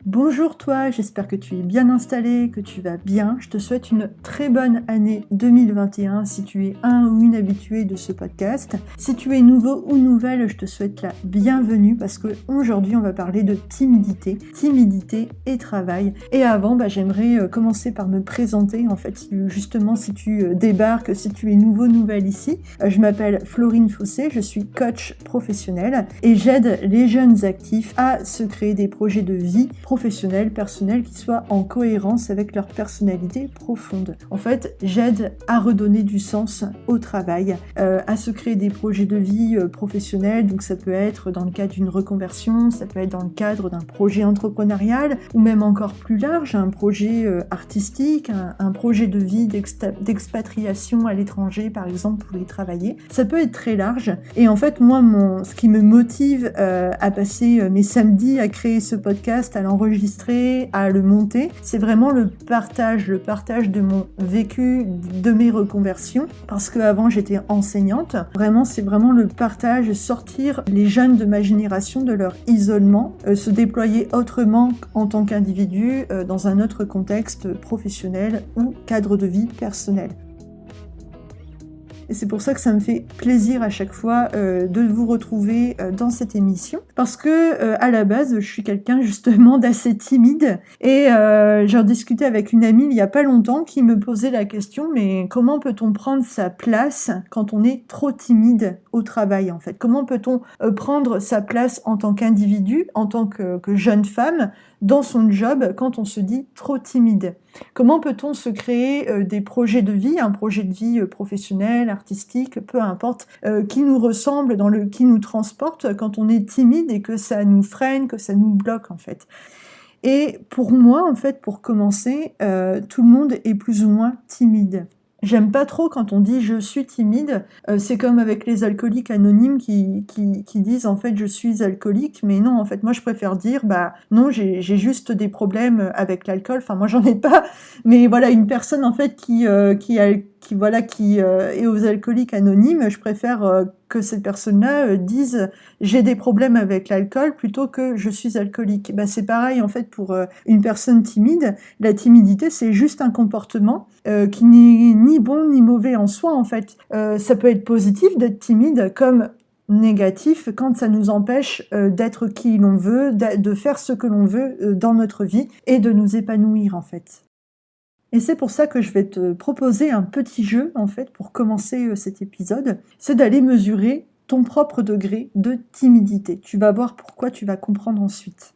Bonjour toi, j'espère que tu es bien installé, que tu vas bien. Je te souhaite une très bonne année 2021 si tu es un ou une habituée de ce podcast. Si tu es nouveau ou nouvelle, je te souhaite la bienvenue parce qu'aujourd'hui on va parler de timidité et travail. Et avant, j'aimerais commencer par me présenter. En fait, si tu débarques, si tu es nouvelle ici, je m'appelle Florine Fossé, je suis coach professionnel et j'aide les jeunes actifs à se créer des projets de vie professionnels, personnels qui soient en cohérence avec leur personnalité profonde. En fait, j'aide à redonner du sens au travail, à se créer des projets de vie professionnels. Donc ça peut être dans le cadre d'une reconversion, ça peut être dans le cadre d'un projet entrepreneurial ou même encore plus large, un projet artistique, un projet de vie d'expatriation à l'étranger par exemple pour y travailler. Ça peut être très large et en fait moi ce qui me motive à passer mes samedis à créer ce podcast, à l'enregistrer, à le monter, c'est vraiment le partage de mon vécu, de mes reconversions, parce qu'avant j'étais enseignante. Vraiment, c'est vraiment le partage, sortir les jeunes de ma génération de leur isolement, se déployer autrement en tant qu'individu dans un autre contexte professionnel ou cadre de vie personnel. Et c'est pour ça que ça me fait plaisir à chaque fois de vous retrouver dans cette émission. Parce que à la base, je suis quelqu'un justement d'assez timide. Et j'en discutais avec une amie il y a pas longtemps qui me posait la question, mais comment peut-on prendre sa place quand on est trop timide au travail en fait? Comment peut-on prendre sa place en tant qu'individu, en tant que jeune femme, dans son job quand on se dit trop timide? Comment peut-on se créer des projets de vie, un projet de vie professionnel, artistique, peu importe, qui nous ressemble, qui nous transporte quand on est timide et que ça nous freine, que ça nous bloque en fait. Et pour moi, en fait, pour commencer, tout le monde est plus ou moins timide. J'aime pas trop quand on dit je suis timide, c'est comme avec les alcooliques anonymes qui disent en fait je suis alcoolique, mais non, en fait moi je préfère dire non, j'ai juste des problèmes avec l'alcool, enfin moi j'en ai pas, mais voilà, une personne en fait qui est aux alcooliques anonymes, je préfère que cette personne-là dise j'ai des problèmes avec l'alcool plutôt que je suis alcoolique. C'est pareil en fait pour une personne timide. La timidité, c'est juste un comportement qui n'est ni bon ni mauvais en soi en fait. Ça peut être positif d'être timide comme négatif quand ça nous empêche d'être qui l'on veut, de faire ce que l'on veut dans notre vie et de nous épanouir en fait. Et c'est pour ça que je vais te proposer un petit jeu, en fait, pour commencer cet épisode. C'est d'aller mesurer ton propre degré de timidité. Tu vas voir pourquoi, tu vas comprendre ensuite.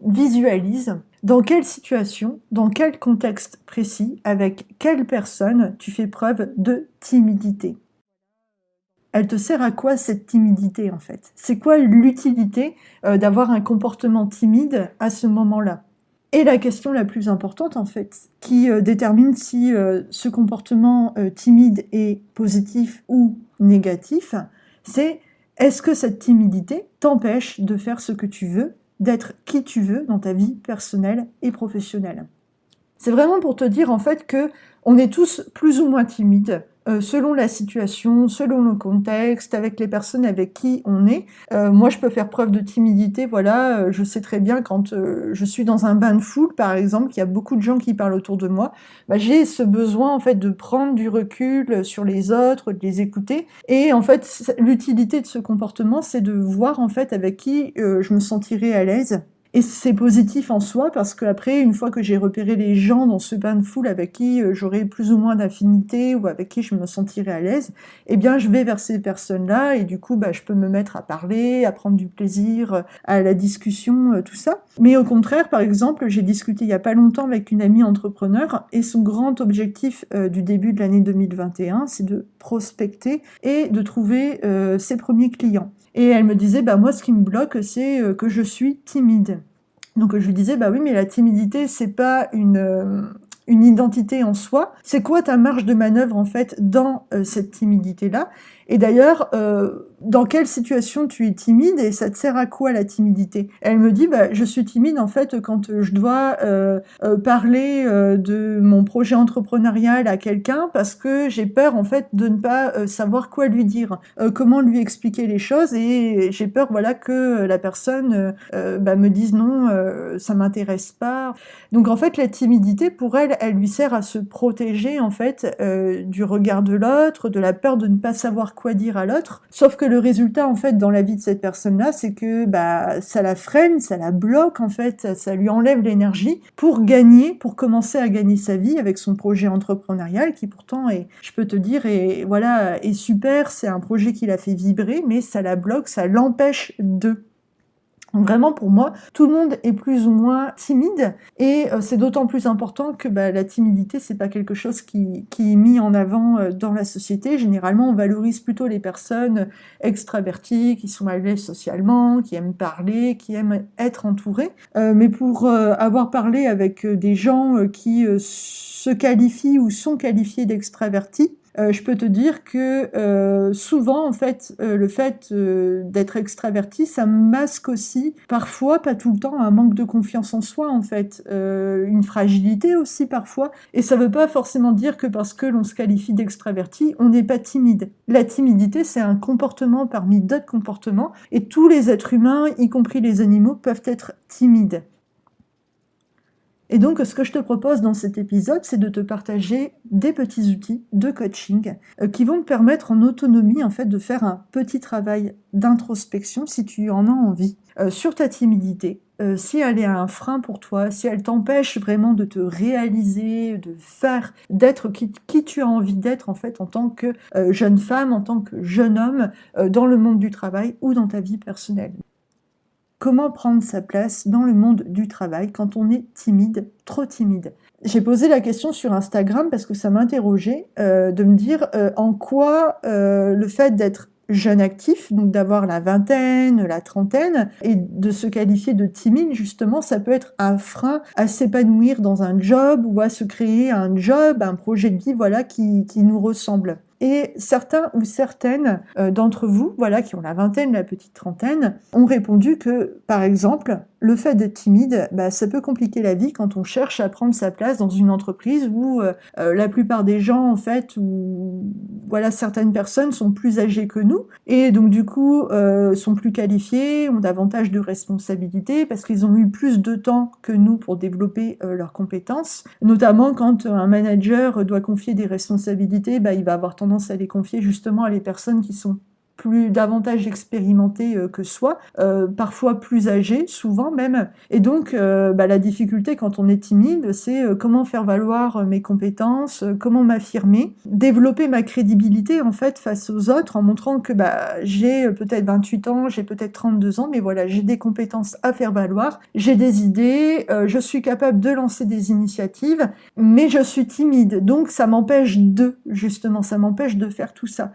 Visualise dans quelle situation, dans quel contexte précis, avec quelle personne tu fais preuve de timidité. Elle te sert à quoi cette timidité, en fait? C'est quoi l'utilité d'avoir un comportement timide à ce moment-là? Et la question la plus importante, en fait, qui détermine si ce comportement timide est positif ou négatif, c'est est-ce que cette timidité t'empêche de faire ce que tu veux, d'être qui tu veux dans ta vie personnelle et professionnelle? C'est vraiment pour te dire, en fait, que on est tous plus ou moins timides, selon la situation, selon le contexte, avec les personnes avec qui on est. Moi, je peux faire preuve de timidité, voilà, je sais très bien quand je suis dans un bain de foule, par exemple, qu'il y a beaucoup de gens qui parlent autour de moi, j'ai ce besoin, en fait, de prendre du recul sur les autres, de les écouter. Et en fait, l'utilité de ce comportement, c'est de voir, en fait, avec qui je me sentirais à l'aise. Et c'est positif en soi parce qu'après, une fois que j'ai repéré les gens dans ce bain de foule avec qui j'aurais plus ou moins d'affinité ou avec qui je me sentirais à l'aise, je vais vers ces personnes-là et du coup, je peux me mettre à parler, à prendre du plaisir à la discussion, tout ça. Mais au contraire, par exemple, j'ai discuté il y a pas longtemps avec une amie entrepreneur et son grand objectif du début de l'année 2021, c'est de prospecter et de trouver ses premiers clients. Et elle me disait, moi, ce qui me bloque, c'est que je suis timide. Donc je lui disais, oui, mais la timidité, c'est pas une identité en soi. C'est quoi ta marge de manœuvre, en fait, dans cette timidité-là? Et d'ailleurs, dans quelle situation tu es timide et ça te sert à quoi la timidité? Elle me dit, bah, je suis timide en fait quand je dois parler de mon projet entrepreneurial à quelqu'un parce que j'ai peur en fait de ne pas savoir quoi lui dire, comment lui expliquer les choses et j'ai peur voilà que la personne bah, me dise non, ça m'intéresse pas. Donc en fait la timidité pour elle, elle lui sert à se protéger en fait du regard de l'autre, de la peur de ne pas savoir quoi dire à l'autre. Sauf que le résultat en fait dans la vie de cette personne-là, c'est que bah ça la freine, ça la bloque en fait, ça lui enlève l'énergie pour gagner, pour commencer à gagner sa vie avec son projet entrepreneurial qui pourtant est, je peux te dire, est super, c'est un projet qui la fait vibrer, mais ça la bloque, ça l'empêche de. Donc vraiment pour moi, tout le monde est plus ou moins timide et c'est d'autant plus important que bah, la timidité c'est pas quelque chose qui est mis en avant dans la société. Généralement on valorise plutôt les personnes extraverties, qui sont à l'aise socialement, qui aiment parler, qui aiment être entourées. Mais pour avoir parlé avec des gens qui se qualifient ou sont qualifiés d'extravertis, je peux te dire que souvent, en fait, le fait d'être extraverti, ça masque aussi, parfois, pas tout le temps, un manque de confiance en soi, en fait, une fragilité aussi parfois. Et ça veut pas forcément dire que parce que l'on se qualifie d'extraverti, on n'est pas timide. La timidité, c'est un comportement parmi d'autres comportements, et tous les êtres humains, y compris les animaux, peuvent être timides. Et donc, ce que je te propose dans cet épisode, c'est de te partager des petits outils de coaching qui vont te permettre en autonomie, en fait, de faire un petit travail d'introspection, si tu en as envie, sur ta timidité. Si elle est un frein pour toi, si elle t'empêche vraiment de te réaliser, d'être qui tu as envie d'être, en fait, en tant que jeune femme, en tant que jeune homme, dans le monde du travail ou dans ta vie personnelle. Comment prendre sa place dans le monde du travail quand on est timide, trop timide? J'ai posé la question sur Instagram parce que ça m'interrogeait de me dire en quoi le fait d'être jeune actif, donc d'avoir la vingtaine, la trentaine, et de se qualifier de timide, justement, ça peut être un frein à s'épanouir dans un job ou à se créer un job, un projet de vie, voilà, qui nous ressemble. Et certains ou certaines d'entre vous, voilà, qui ont la vingtaine, la petite trentaine, ont répondu que, par exemple, le fait d'être timide, bah, ça peut compliquer la vie quand on cherche à prendre sa place dans une entreprise où la plupart des gens, en fait, où voilà, certaines personnes sont plus âgées que nous et donc du coup sont plus qualifiés, ont davantage de responsabilités parce qu'ils ont eu plus de temps que nous pour développer leurs compétences. Notamment quand un manager doit confier des responsabilités, bah, il va avoir tendance à les confier justement à les personnes qui sont davantage expérimentées que soi, parfois plus âgées, souvent même. Et donc, bah, la difficulté quand on est timide, c'est comment faire valoir mes compétences, comment m'affirmer, développer ma crédibilité en fait face aux autres en montrant que bah, j'ai peut-être 28 ans, j'ai peut-être 32 ans, mais voilà, j'ai des compétences à faire valoir, j'ai des idées, je suis capable de lancer des initiatives, mais je suis timide, donc ça m'empêche justement, ça m'empêche de faire tout ça.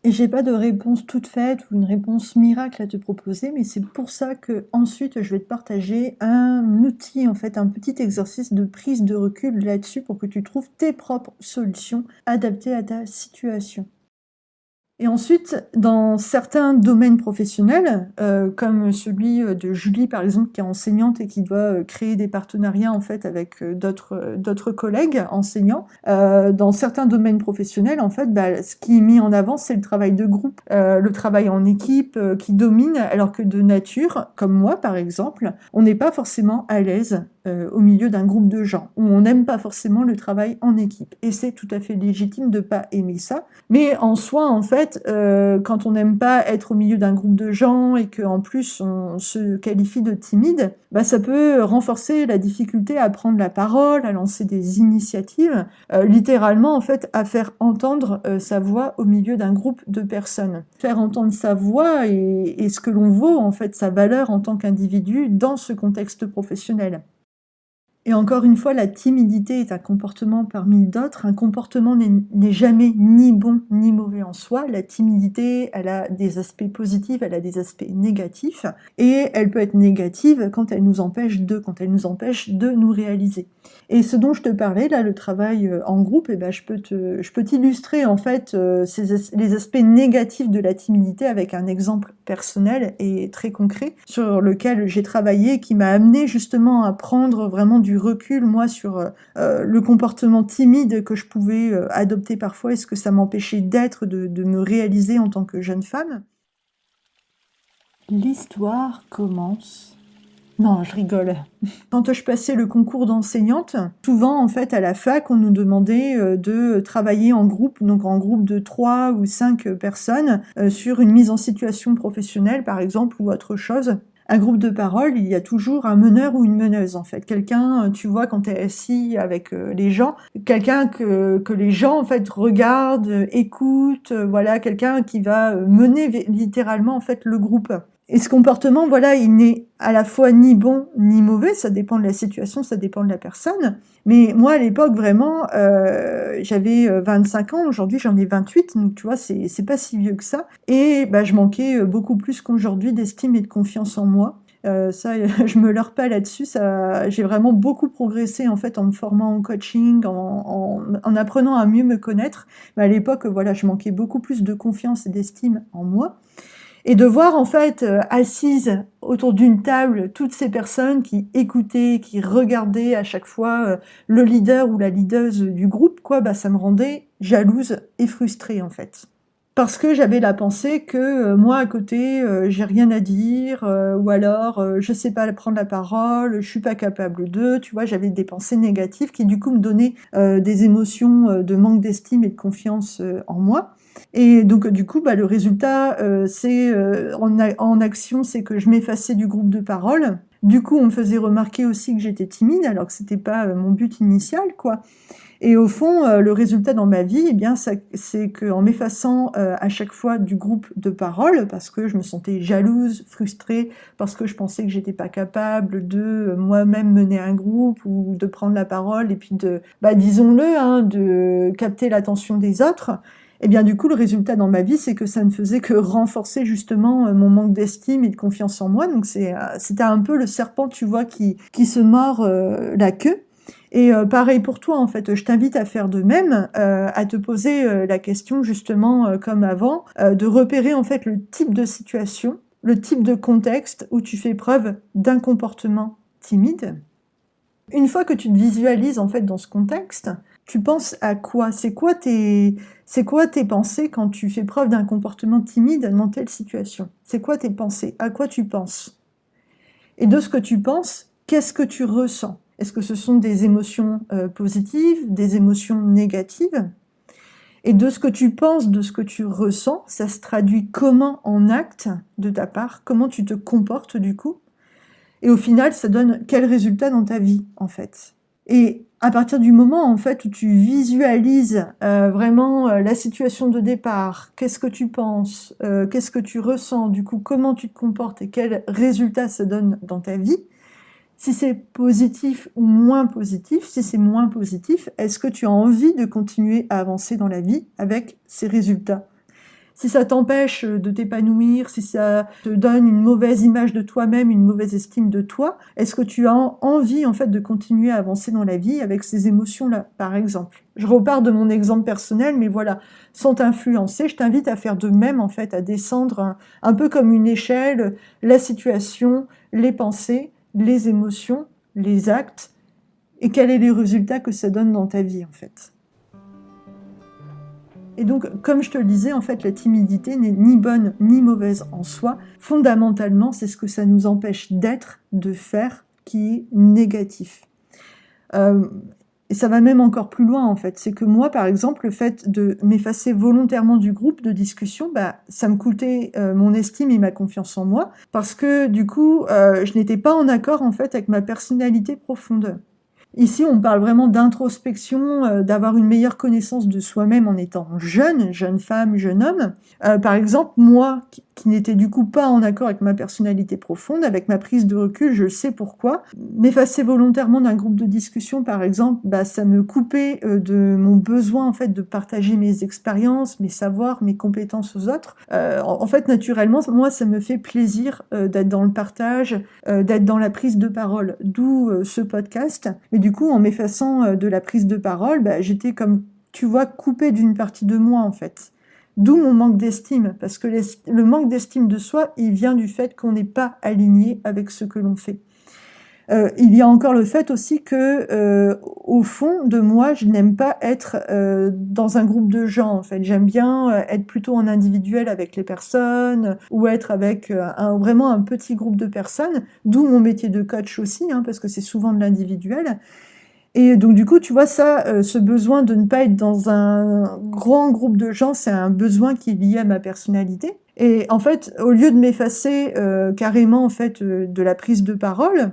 Et j'ai pas de réponse toute faite ou une réponse miracle à te proposer, mais c'est pour ça que ensuite je vais te partager un outil, en fait, un petit exercice de prise de recul là-dessus pour que tu trouves tes propres solutions adaptées à ta situation. Et ensuite, dans certains domaines professionnels, comme celui de Julie par exemple, qui est enseignante et qui doit créer des partenariats en fait avec d'autres collègues enseignants, dans certains domaines professionnels, en fait, bah, ce qui est mis en avant, c'est le travail de groupe, le travail en équipe qui domine, alors que de nature, comme moi par exemple, on n'est pas forcément à l'aise au milieu d'un groupe de gens, où on n'aime pas forcément le travail en équipe. Et c'est tout à fait légitime de ne pas aimer ça. Mais en soi, en fait, quand on n'aime pas être au milieu d'un groupe de gens et qu'en plus on se qualifie de timide, bah, ça peut renforcer la difficulté à prendre la parole, à lancer des initiatives, littéralement en fait à faire entendre sa voix au milieu d'un groupe de personnes. Faire entendre sa voix et ce que l'on vaut, en fait, sa valeur en tant qu'individu dans ce contexte professionnel. Et encore une fois, la timidité est un comportement parmi d'autres. Un comportement n'est jamais ni bon ni mauvais en soi. La timidité, elle a des aspects positifs, elle a des aspects négatifs. Et elle peut être négative quand elle nous empêche de nous réaliser. Et ce dont je te parlais, là, le travail en groupe, eh ben, je peux t'illustrer en fait les aspects négatifs de la timidité avec un exemple personnel et très concret sur lequel j'ai travaillé, qui m'a amené justement à prendre vraiment du recul, moi, sur le comportement timide que je pouvais adopter parfois et ce que ça m'empêchait d'être, de me réaliser en tant que jeune femme. L'histoire commence... Non, je rigole. Quand je passais le concours d'enseignante, souvent, en fait, à la fac, on nous demandait de travailler en groupe, donc en groupe de 3 ou 5 personnes, sur une mise en situation professionnelle, par exemple, ou autre chose. Un groupe de parole, il y a toujours un meneur ou une meneuse, en fait. Quelqu'un, tu vois, quand tu es assis avec les gens, quelqu'un que les gens, en fait, regardent, écoutent, voilà, quelqu'un qui va mener littéralement, en fait, le groupe. Et ce comportement, voilà, il n'est à la fois ni bon ni mauvais, ça dépend de la situation, ça dépend de la personne. Mais moi, à l'époque, vraiment, j'avais 25 ans, aujourd'hui j'en ai 28, donc tu vois, c'est pas si vieux que ça. Et bah, je manquais beaucoup plus qu'aujourd'hui d'estime et de confiance en moi. Ça, je me leurre pas là-dessus. J'ai vraiment beaucoup progressé en fait en me formant en coaching, en apprenant à mieux me connaître. Mais à l'époque, voilà, je manquais beaucoup plus de confiance et d'estime en moi. Et de voir en fait assises autour d'une table toutes ces personnes qui écoutaient, qui regardaient à chaque fois le leader ou la leaduse du groupe, quoi, bah ça me rendait jalouse et frustrée en fait. Parce que j'avais la pensée que moi à côté j'ai rien à dire ou alors je sais pas prendre la parole, je suis pas capable de, tu vois, j'avais des pensées négatives qui du coup me donnaient des émotions de manque d'estime et de confiance en moi. Et donc du coup bah, le résultat en action, c'est que je m'effaçais du groupe de parole. Du coup on me faisait remarquer aussi que j'étais timide alors que c'était pas mon but initial, quoi. Et au fond, le résultat dans ma vie, eh bien, c'est qu'en m'effaçant à chaque fois du groupe de parole, parce que je me sentais jalouse, frustrée, parce que je pensais que j'étais pas capable de moi-même mener un groupe ou de prendre la parole et puis bah, disons-le, hein, de capter l'attention des autres. Et bien du coup, le résultat dans ma vie, c'est que ça ne faisait que renforcer justement mon manque d'estime et de confiance en moi. Donc c'était un peu le serpent, tu vois, qui se mord la queue. Et pareil pour toi, en fait, je t'invite à faire de même, à te poser la question justement comme avant, de repérer en fait le type de situation, le type de contexte où tu fais preuve d'un comportement timide. Une fois que tu te visualises en fait dans ce contexte, tu penses à quoi? C'est quoi tes pensées quand tu fais preuve d'un comportement timide dans telle situation? C'est quoi tes pensées? À quoi tu penses? Et de ce que tu penses, qu'est-ce que tu ressens? Est-ce que ce sont des émotions positives, des émotions négatives? Et de ce que tu penses, de ce que tu ressens, ça se traduit comment en acte de ta part? Comment tu te comportes du coup? Et au final, ça donne quel résultat dans ta vie, en fait? Et à partir du moment, en fait, où tu visualises vraiment la situation de départ, qu'est-ce que tu penses, qu'est-ce que tu ressens, du coup, comment tu te comportes et quel résultat ça donne dans ta vie, si c'est positif ou moins positif, si c'est moins positif, est-ce que tu as envie de continuer à avancer dans la vie avec ces résultats? Si ça t'empêche de t'épanouir, si ça te donne une mauvaise image de toi-même, une mauvaise estime de toi, est-ce que tu as envie en fait de continuer à avancer dans la vie avec ces émotions-là, par exemple? Je repars de mon exemple personnel, mais voilà, sans t'influencer, je t'invite à faire de même en fait, à descendre un peu comme une échelle, la situation, les pensées, les émotions, les actes, et quels sont les résultats que ça donne dans ta vie en fait. Et donc, comme je te le disais, en fait, la timidité n'est ni bonne ni mauvaise en soi. Fondamentalement, c'est ce que ça nous empêche d'être, de faire, qui est négatif. Et ça va même encore plus loin, en fait. C'est que moi, par exemple, le fait de m'effacer volontairement du groupe de discussion, bah, ça me coûtait mon estime et ma confiance en moi, parce que du coup, je n'étais pas en accord, en fait, avec ma personnalité profonde. Ici, on parle vraiment d'introspection, d'avoir une meilleure connaissance de soi-même en étant jeune femme, jeune homme. Par exemple, moi, qui n'étais du coup pas en accord avec ma personnalité profonde, avec ma prise de recul, je sais pourquoi. M'effacer volontairement d'un groupe de discussion, par exemple, ça me coupait de mon besoin en fait de partager mes expériences, mes savoirs, mes compétences aux autres. En fait, naturellement, moi, ça me fait plaisir d'être dans le partage, d'être dans la prise de parole, d'où ce podcast. Mais du coup, en m'effaçant de la prise de parole, j'étais comme, tu vois, coupée d'une partie de moi, en fait. D'où mon manque d'estime, parce que le manque d'estime de soi, il vient du fait qu'on n'est pas aligné avec ce que l'on fait. Il y a encore le fait aussi que, au fond de moi, je n'aime pas être dans un groupe de gens, en fait. J'aime bien être plutôt en individuel avec les personnes, ou être avec vraiment un petit groupe de personnes, d'où mon métier de coach aussi, hein, parce que c'est souvent de l'individuel. Et donc du coup, tu vois ça, ce besoin de ne pas être dans un grand groupe de gens, c'est un besoin qui est lié à ma personnalité. Et en fait, au lieu de m'effacer carrément en fait de la prise de parole,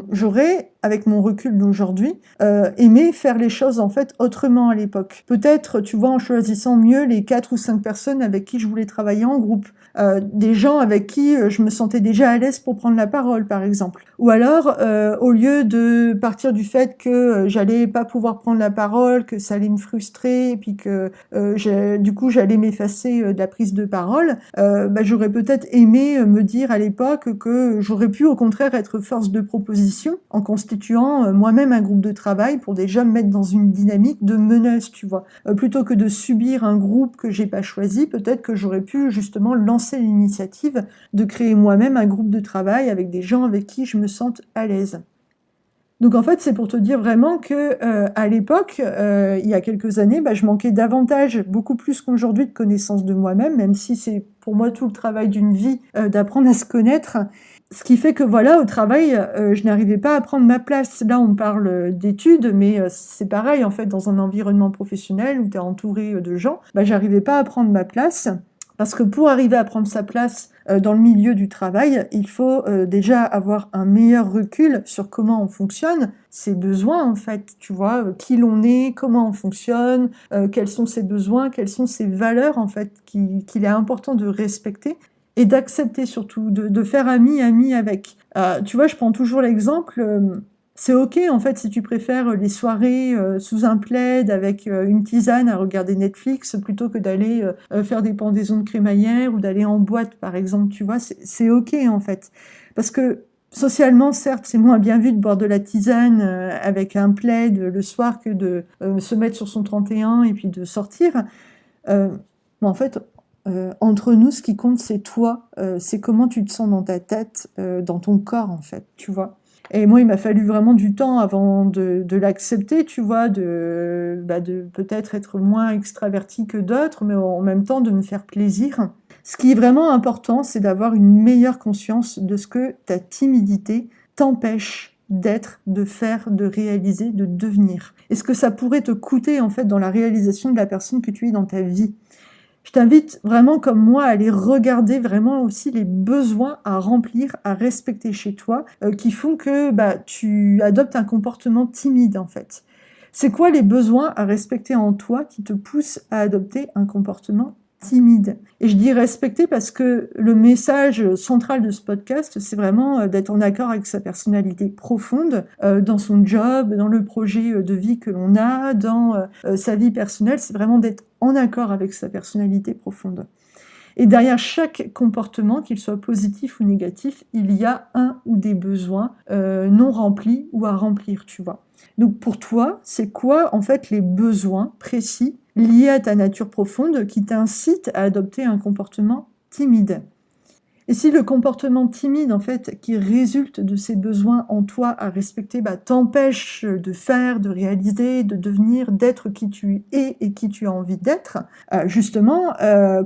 j'aurais, avec mon recul d'aujourd'hui, aimé faire les choses en fait autrement à l'époque. Peut-être, tu vois, en choisissant mieux les 4 ou 5 personnes avec qui je voulais travailler en groupe. Des gens avec qui je me sentais déjà à l'aise pour prendre la parole, par exemple. Ou alors, au lieu de partir du fait que j'allais pas pouvoir prendre la parole, que ça allait me frustrer, et puis que du coup j'allais m'effacer de la prise de parole, j'aurais peut-être aimé me dire à l'époque que j'aurais pu au contraire être force de proposition en constituant moi-même un groupe de travail pour déjà me mettre dans une dynamique de meneuse, tu vois. Plutôt que de subir un groupe que j'ai pas choisi, peut-être que j'aurais pu justement lancer l'initiative de créer moi-même un groupe de travail avec des gens avec qui je me sente à l'aise. Donc en fait, c'est pour te dire vraiment que à l'époque, il y a quelques années, je manquais davantage, beaucoup plus qu'aujourd'hui, de connaissance de moi-même, même si c'est pour moi tout le travail d'une vie d'apprendre à se connaître. Ce qui fait que voilà, au travail, je n'arrivais pas à prendre ma place. Là, on parle d'études, mais c'est pareil en fait dans un environnement professionnel où tu es entouré de gens. J'arrivais pas à prendre ma place. Parce que pour arriver à prendre sa place dans le milieu du travail, il faut déjà avoir un meilleur recul sur comment on fonctionne, ses besoins en fait, tu vois, qui l'on est, comment on fonctionne, quels sont ses besoins, quelles sont ses valeurs en fait, qu'il est important de respecter et d'accepter surtout, de faire ami avec. Tu vois, je prends toujours l'exemple... c'est ok en fait si tu préfères les soirées sous un plaid avec une tisane à regarder Netflix plutôt que d'aller faire des pendaisons de crémaillère ou d'aller en boîte par exemple, tu vois, c'est ok en fait. Parce que socialement, certes, c'est moins bien vu de boire de la tisane avec un plaid le soir que de se mettre sur son 31 et puis de sortir. Mais en fait, entre nous, ce qui compte, c'est toi, c'est comment tu te sens dans ta tête, dans ton corps en fait, tu vois. Et moi, il m'a fallu vraiment du temps avant de l'accepter, tu vois, de peut-être être moins extravertie que d'autres, mais en même temps de me faire plaisir. Ce qui est vraiment important, c'est d'avoir une meilleure conscience de ce que ta timidité t'empêche d'être, de faire, de réaliser, de devenir. Et ce que ça pourrait te coûter en fait dans la réalisation de la personne que tu es dans ta vie. Je t'invite vraiment comme moi à aller regarder vraiment aussi les besoins à remplir, à respecter chez toi, qui font que tu adoptes un comportement timide en fait. C'est quoi les besoins à respecter en toi qui te poussent à adopter un comportement timide? Et je dis respecter parce que le message central de ce podcast, c'est vraiment d'être en accord avec sa personnalité profonde, dans son job, dans le projet de vie que l'on a, dans sa vie personnelle, c'est vraiment d'être en accord avec sa personnalité profonde. Et derrière chaque comportement, qu'il soit positif ou négatif, il y a un ou des besoins non remplis ou à remplir, tu vois. Donc pour toi, c'est quoi en fait les besoins précis liés à ta nature profonde qui t'incitent à adopter un comportement timide? Et si le comportement timide, en fait, qui résulte de ces besoins en toi à respecter, t'empêche de faire, de réaliser, de devenir, d'être qui tu es et qui tu as envie d'être, justement,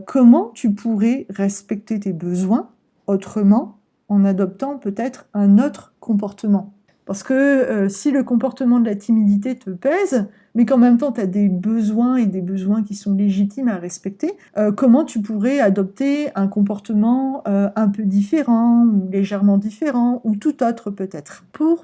comment tu pourrais respecter tes besoins autrement en adoptant peut-être un autre comportement? Parce que si le comportement de la timidité te pèse, mais qu'en même temps tu as des besoins et des besoins qui sont légitimes à respecter, comment tu pourrais adopter un comportement un peu différent, ou légèrement différent, ou tout autre peut-être, pour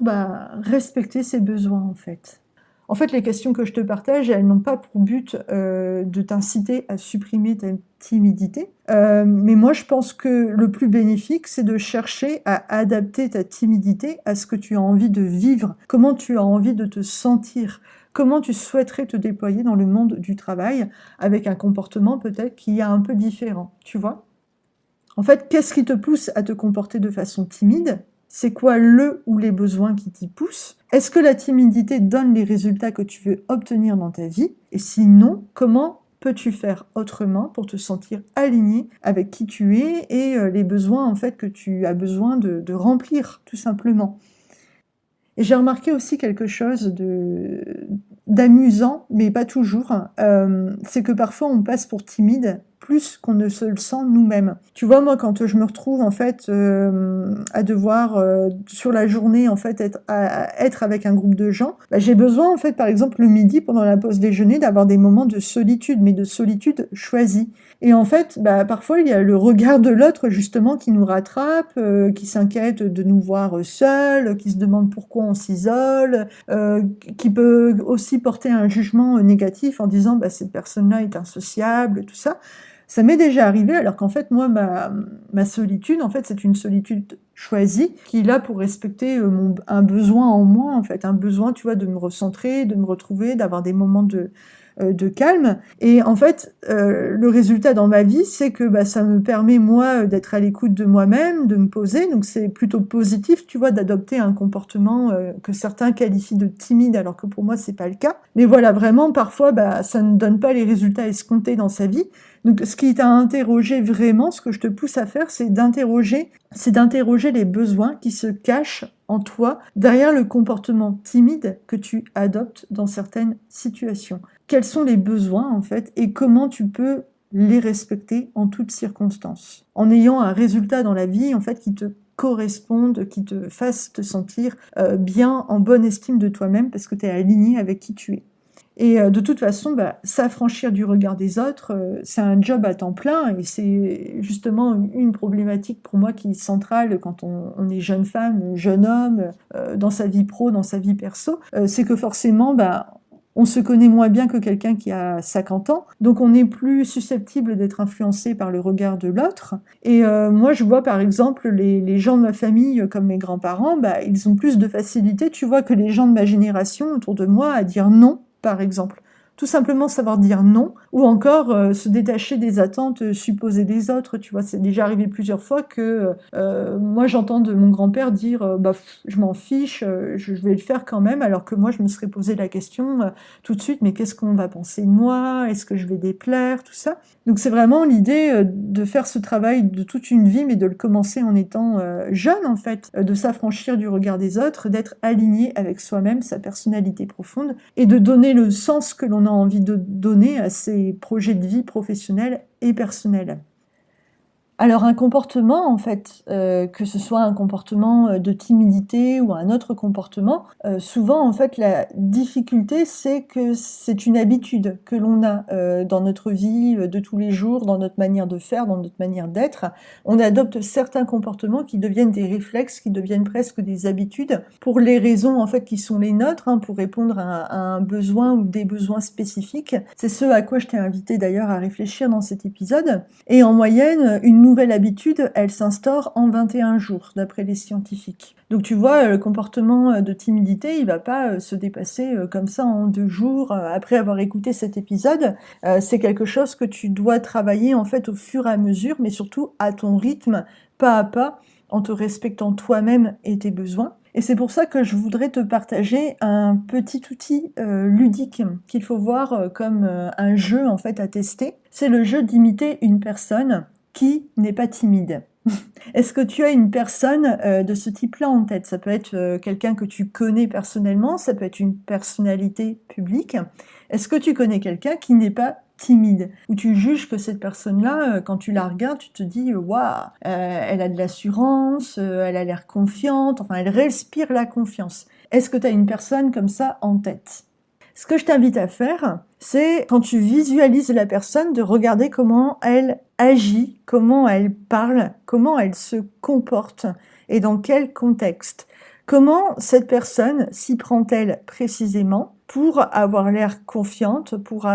respecter ces besoins en fait. En fait, les questions que je te partage, elles n'ont pas pour but de t'inciter à supprimer ta timidité, mais moi je pense que le plus bénéfique, c'est de chercher à adapter ta timidité à ce que tu as envie de vivre, comment tu as envie de te sentir, comment tu souhaiterais te déployer dans le monde du travail, avec un comportement peut-être qui est un peu différent, tu vois? En fait, qu'est-ce qui te pousse à te comporter de façon timide? C'est quoi le ou les besoins qui t'y poussent? Est-ce que la timidité donne les résultats que tu veux obtenir dans ta vie? Et sinon, comment peux-tu faire autrement pour te sentir aligné avec qui tu es et les besoins en fait que tu as besoin de remplir, tout simplement? Et j'ai remarqué aussi quelque chose d'amusant, mais pas toujours, c'est que parfois on passe pour timide plus qu'on ne se le sent nous-mêmes. Tu vois, moi, quand je me retrouve en fait à devoir sur la journée en fait être avec un groupe de gens, j'ai besoin en fait, par exemple le midi pendant la pause déjeuner, d'avoir des moments de solitude, mais de solitude choisie. Et en fait, parfois il y a le regard de l'autre justement qui nous rattrape, qui s'inquiète de nous voir seuls, qui se demande pourquoi on s'isole, qui peut aussi porter un jugement négatif en disant cette personne-là est insociable, tout ça. Ça m'est déjà arrivé, alors qu'en fait, moi, ma solitude, en fait, c'est une solitude choisie, qui est là pour respecter un besoin en moi, en fait, un besoin, tu vois, de me recentrer, de me retrouver, d'avoir des moments de calme. Et en fait, le résultat dans ma vie, c'est que ça me permet, moi, d'être à l'écoute de moi-même, de me poser. Donc, c'est plutôt positif, tu vois, d'adopter un comportement que certains qualifient de timide, alors que pour moi, c'est pas le cas. Mais voilà, vraiment, parfois, ça ne donne pas les résultats escomptés dans sa vie. Donc, ce qui t'a interrogé vraiment, ce que je te pousse à faire, c'est d'interroger les besoins qui se cachent en toi derrière le comportement timide que tu adoptes dans certaines situations. Quels sont les besoins, en fait, et comment tu peux les respecter en toutes circonstances, en ayant un résultat dans la vie, en fait, qui te corresponde, qui te fasse te sentir bien, en bonne estime de toi-même, parce que tu es aligné avec qui tu es. Et de toute façon, s'affranchir du regard des autres, c'est un job à temps plein, et c'est justement une problématique pour moi qui est centrale quand on est jeune femme, jeune homme, dans sa vie pro, dans sa vie perso, c'est que forcément, on se connaît moins bien que quelqu'un qui a 50 ans, donc on est plus susceptible d'être influencé par le regard de l'autre. Et moi, je vois par exemple les gens de ma famille, comme mes grands-parents, ils ont plus de facilité, tu vois, que les gens de ma génération autour de moi à dire non, par exemple. Tout simplement savoir dire non, ou encore se détacher des attentes supposées des autres, tu vois. C'est déjà arrivé plusieurs fois que moi j'entends de mon grand-père dire je m'en fiche, je vais le faire quand même, alors que moi je me serais posé la question tout de suite, mais qu'est-ce qu'on va penser de moi? Est-ce que je vais déplaire? Tout ça. Donc c'est vraiment l'idée de faire ce travail de toute une vie, mais de le commencer en étant jeune en fait, de s'affranchir du regard des autres, d'être aligné avec soi-même, sa personnalité profonde, et de donner le sens que l'on a envie de donner à ses projets de vie professionnels et personnels. Alors un comportement, en fait, que ce soit un comportement de timidité ou un autre comportement, souvent, en fait, la difficulté, c'est que c'est une habitude que l'on a dans notre vie de tous les jours, dans notre manière de faire, dans notre manière d'être. On adopte certains comportements qui deviennent des réflexes, qui deviennent presque des habitudes, pour les raisons, en fait, qui sont les nôtres, pour répondre à un besoin ou des besoins spécifiques. C'est ce à quoi je t'ai invité d'ailleurs à réfléchir dans cet épisode. Et en moyenne, une nouvelle habitude, elle s'instaure en 21 jours, d'après les scientifiques. Donc tu vois, le comportement de timidité, il va pas se dépasser comme ça en 2 jours après avoir écouté cet épisode. C'est quelque chose que tu dois travailler en fait au fur et à mesure, mais surtout à ton rythme, pas à pas, en te respectant toi-même et tes besoins. Et c'est pour ça que je voudrais te partager un petit outil ludique qu'il faut voir comme un jeu en fait à tester. C'est le jeu d'imiter une personne qui n'est pas timide. Est-ce que tu as une personne de ce type-là en tête? Ça peut être quelqu'un que tu connais personnellement, ça peut être une personnalité publique. Est-ce que tu connais quelqu'un qui n'est pas timide, où tu juges que cette personne-là, quand tu la regardes, tu te dis waouh, elle a de l'assurance, elle a l'air confiante, enfin elle respire la confiance. Est-ce que tu as une personne comme ça en tête? Ce que je t'invite à faire, c'est quand tu visualises la personne, de regarder comment elle agit, comment elle parle, comment elle se comporte et dans quel contexte. Comment cette personne s'y prend-elle précisément pour avoir l'air confiante, pour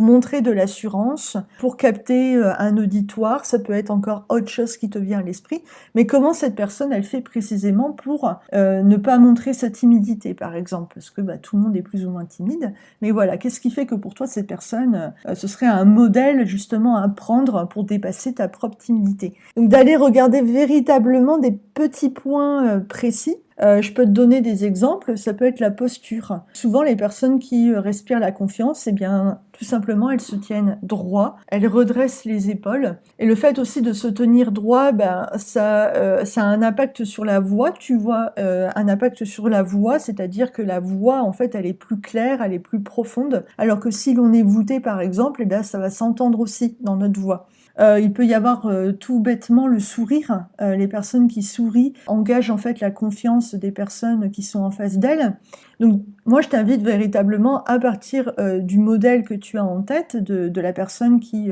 montrer de l'assurance, pour capter un auditoire, ça peut être encore autre chose qui te vient à l'esprit, mais comment cette personne elle fait précisément pour ne pas montrer sa timidité par exemple, parce que tout le monde est plus ou moins timide, mais voilà, qu'est-ce qui fait que pour toi cette personne, ce serait un modèle justement à prendre pour dépasser ta propre timidité. Donc d'aller regarder véritablement des petits points précis. Je peux te donner des exemples, ça peut être la posture. Souvent, les personnes qui respirent la confiance, eh bien, tout simplement, elles se tiennent droit, elles redressent les épaules. Et le fait aussi de se tenir droit, ça a un impact sur la voix, tu vois, un impact sur la voix, c'est-à-dire que la voix, en fait, elle est plus claire, elle est plus profonde, alors que si l'on est voûté, par exemple, eh bien, ça va s'entendre aussi dans notre voix. Il peut y avoir tout bêtement le sourire. Les personnes qui sourient engagent en fait la confiance des personnes qui sont en face d'elles. Donc moi je t'invite véritablement à partir du modèle que tu as en tête, de la personne qui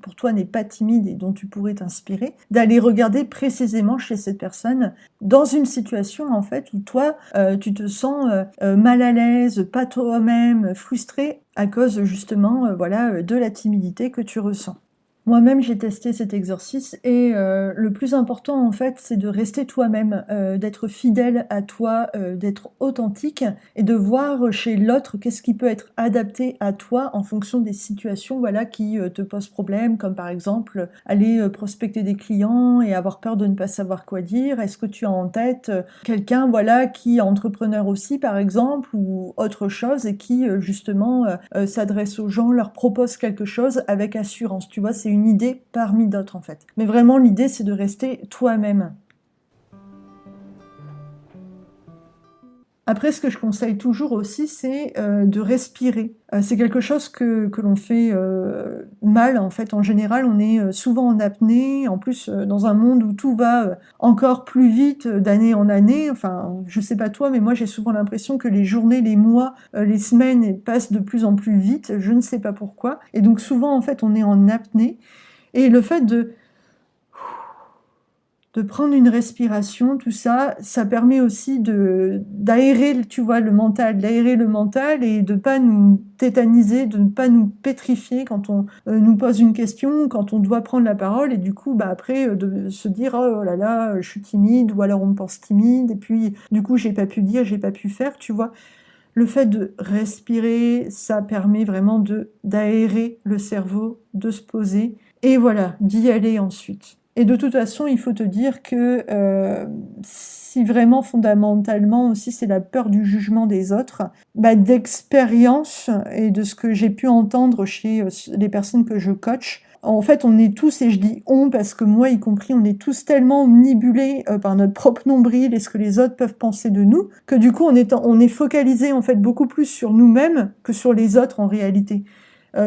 pour toi n'est pas timide et dont tu pourrais t'inspirer, d'aller regarder précisément chez cette personne dans une situation en fait où toi tu te sens mal à l'aise, pas toi-même, frustré à cause justement de la timidité que tu ressens. Moi-même, j'ai testé cet exercice et le plus important, en fait, c'est de rester toi-même, d'être fidèle à toi, d'être authentique et de voir chez l'autre qu'est-ce qui peut être adapté à toi en fonction des situations qui te posent problème, comme par exemple aller prospecter des clients et avoir peur de ne pas savoir quoi dire. Est-ce que tu as en tête quelqu'un qui est entrepreneur aussi, par exemple, ou autre chose et qui justement s'adresse aux gens, leur propose quelque chose avec assurance. Tu vois, c'est une idée parmi d'autres en fait. Mais vraiment, l'idée, c'est de rester toi-même. Après, ce que je conseille toujours aussi, c'est de respirer. C'est quelque chose que l'on fait mal, en fait. En général, on est souvent en apnée. En plus, dans un monde où tout va encore plus vite d'année en année. Enfin, je sais pas toi, mais moi, j'ai souvent l'impression que les journées, les mois, les semaines passent de plus en plus vite. Je ne sais pas pourquoi. Et donc, souvent, en fait, on est en apnée. Et le fait de prendre une respiration, tout ça, ça permet aussi d'aérer, tu vois, d'aérer le mental et de pas nous tétaniser, de ne pas nous pétrifier quand on nous pose une question, quand on doit prendre la parole et du coup, après, de se dire oh là là, je suis timide ou alors on me pense timide et puis du coup, j'ai pas pu dire, j'ai pas pu faire, tu vois. Le fait de respirer, ça permet vraiment d'aérer le cerveau, de se poser et voilà, d'y aller ensuite. Et de toute façon, il faut te dire que si vraiment fondamentalement aussi c'est la peur du jugement des autres, d'expérience et de ce que j'ai pu entendre chez les personnes que je coach, en fait on est tous, et je dis on parce que moi y compris, on est tous tellement omnibulés par notre propre nombril et ce que les autres peuvent penser de nous, que du coup on est focalisé en fait beaucoup plus sur nous-mêmes que sur les autres en réalité.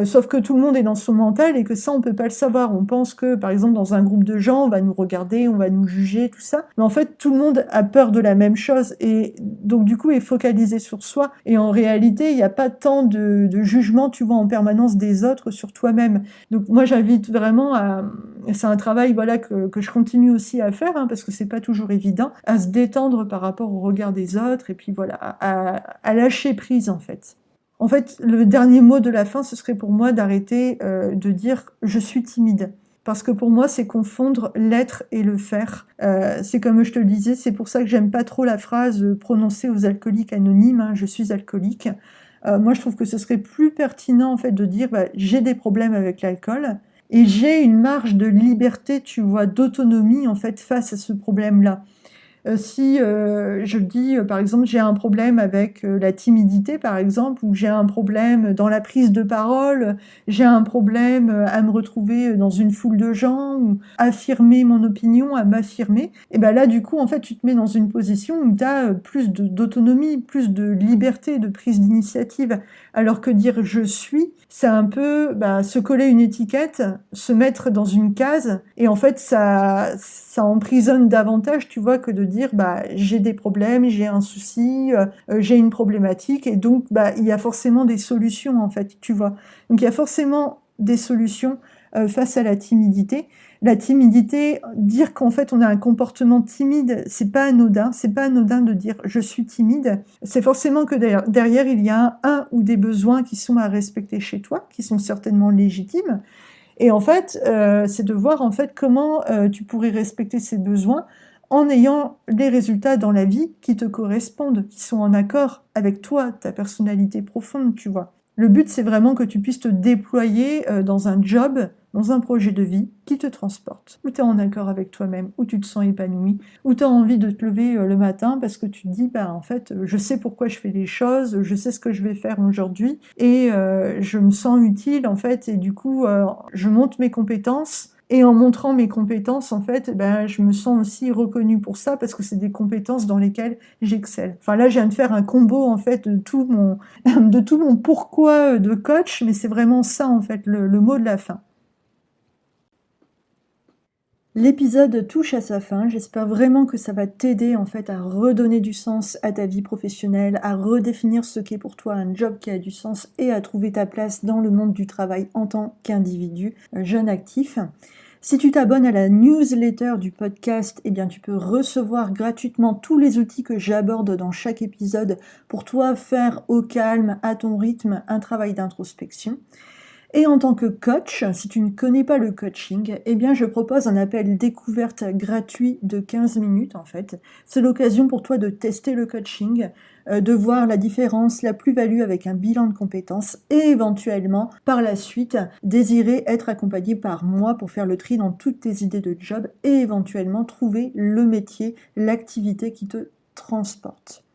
Sauf que tout le monde est dans son mental et que ça, on peut pas le savoir. On pense que, par exemple, dans un groupe de gens, on va nous regarder, on va nous juger, tout ça. Mais en fait, tout le monde a peur de la même chose et donc du coup est focalisé sur soi. Et en réalité, il n'y a pas tant de jugement, tu vois, en permanence des autres sur toi-même. Donc moi, j'invite vraiment c'est un travail, que je continue aussi à faire, parce que c'est pas toujours évident, à se détendre par rapport au regard des autres et puis voilà, à lâcher prise en fait. En fait, le dernier mot de la fin, ce serait pour moi d'arrêter de dire « je suis timide ». Parce que pour moi, c'est confondre l'être et le faire. C'est comme je te le disais, c'est pour ça que j'aime pas trop la phrase prononcée aux alcooliques anonymes, je suis alcoolique. Moi, je trouve que ce serait plus pertinent en fait de dire j'ai des problèmes avec l'alcool et j'ai une marge de liberté, tu vois, d'autonomie en fait face à ce problème-là. Si je dis, par exemple, j'ai un problème avec la timidité, par exemple, ou j'ai un problème dans la prise de parole, j'ai un problème à me retrouver dans une foule de gens, ou affirmer mon opinion, à m'affirmer, et ben là, du coup, en fait, tu te mets dans une position où tu as plus d'autonomie, plus de liberté, de prise d'initiative. Alors que dire je suis, c'est un peu se coller une étiquette, se mettre dans une case, et en fait, ça emprisonne davantage, tu vois, que de dire j'ai des problèmes, j'ai un souci, j'ai une problématique, et donc il y a forcément des solutions en fait, tu vois. Donc il y a forcément des solutions face à la timidité. La timidité, dire qu'en fait on a un comportement timide, c'est pas anodin de dire je suis timide. C'est forcément que derrière il y a un ou des besoins qui sont à respecter chez toi, qui sont certainement légitimes. Et en fait, c'est de voir en fait comment tu pourrais respecter ces besoins en ayant les résultats dans la vie qui te correspondent, qui sont en accord avec toi, ta personnalité profonde, tu vois. Le but, c'est vraiment que tu puisses te déployer dans un job, dans un projet de vie qui te transporte, où tu es en accord avec toi-même, où tu te sens épanoui, où tu as envie de te lever le matin parce que tu te dis, en fait, je sais pourquoi je fais les choses, je sais ce que je vais faire aujourd'hui et je me sens utile, en fait, et du coup, je monte mes compétences. Et en montrant mes compétences, en fait, je me sens aussi reconnue pour ça parce que c'est des compétences dans lesquelles j'excelle. Enfin là, je viens de faire un combo, en fait, de tout mon pourquoi de coach, mais c'est vraiment ça, en fait, le mot de la fin. L'épisode touche à sa fin, j'espère vraiment que ça va t'aider en fait à redonner du sens à ta vie professionnelle, à redéfinir ce qu'est pour toi un job qui a du sens et à trouver ta place dans le monde du travail en tant qu'individu jeune actif. Si tu t'abonnes à la newsletter du podcast, eh bien tu peux recevoir gratuitement tous les outils que j'aborde dans chaque épisode pour toi faire au calme, à ton rythme, un travail d'introspection. Et en tant que coach, si tu ne connais pas le coaching, eh bien je propose un appel découverte gratuit de 15 minutes en fait. C'est l'occasion pour toi de tester le coaching, de voir la différence, la plus-value avec un bilan de compétences et éventuellement par la suite désirer être accompagné par moi pour faire le tri dans toutes tes idées de job et éventuellement trouver le métier, l'activité qui te transporte.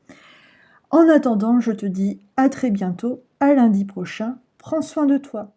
En attendant, je te dis à très bientôt, à lundi prochain. Prends soin de toi.